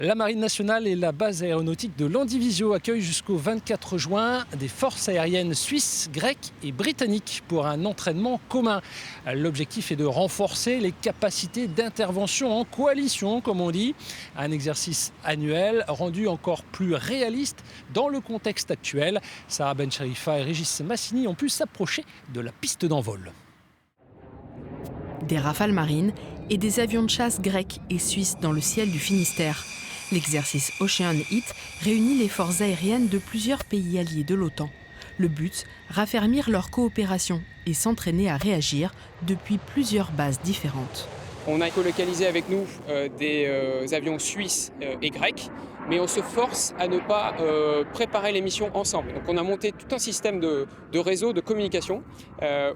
La Marine nationale et la base aéronautique de Landivisiau accueillent jusqu'au 24 juin des forces aériennes suisses, grecques et britanniques pour un entraînement commun. L'objectif est de renforcer les capacités d'intervention en coalition, comme on dit. Un exercice annuel rendu encore plus réaliste dans le contexte actuel. Sarah Bencherifa et Régis Massini ont pu s'approcher de la piste d'envol. Des rafales marines et des avions de chasse grecs et suisses dans le ciel du Finistère. L'exercice Ocean Hit réunit les forces aériennes de plusieurs pays alliés de l'OTAN. Le but, raffermir leur coopération et s'entraîner à réagir depuis plusieurs bases différentes. On a colocalisé avec nous des avions suisses et grecs, mais on se force à ne pas préparer les missions ensemble. Donc on a monté tout un système de réseau de communication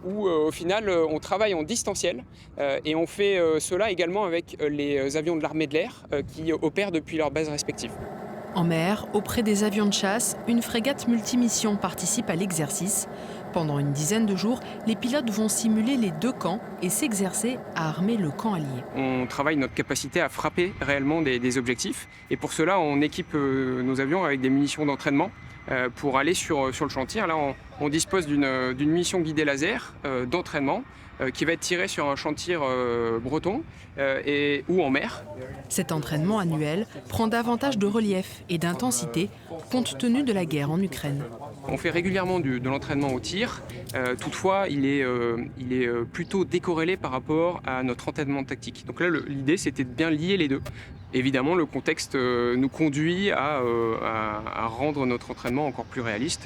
où au final on travaille en distanciel et on fait cela également avec les avions de l'armée de l'air qui opèrent depuis leurs bases respectives. En mer, auprès des avions de chasse, une frégate multimission participe à l'exercice. Pendant une dizaine de jours, les pilotes vont simuler les deux camps et s'exercer à armer le camp allié. On travaille notre capacité à frapper réellement des objectifs et pour cela on équipe nos avions avec des munitions d'entraînement pour aller sur le chantier. Là on dispose d'une munition guidée laser d'entraînement qui va être tirée sur un chantier breton ou en mer. Cet entraînement annuel prend davantage de relief et d'intensité compte tenu de la guerre en Ukraine. On fait régulièrement de l'entraînement au tir. Toutefois, il est plutôt décorrélé par rapport à notre entraînement tactique. Donc là, l'idée, c'était de bien lier les deux. Évidemment, le contexte nous conduit à rendre notre entraînement encore plus réaliste.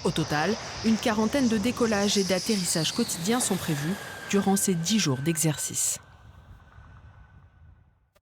Au total, une quarantaine de décollages et d'atterrissages quotidiens sont prévus durant ces 10 jours d'exercice.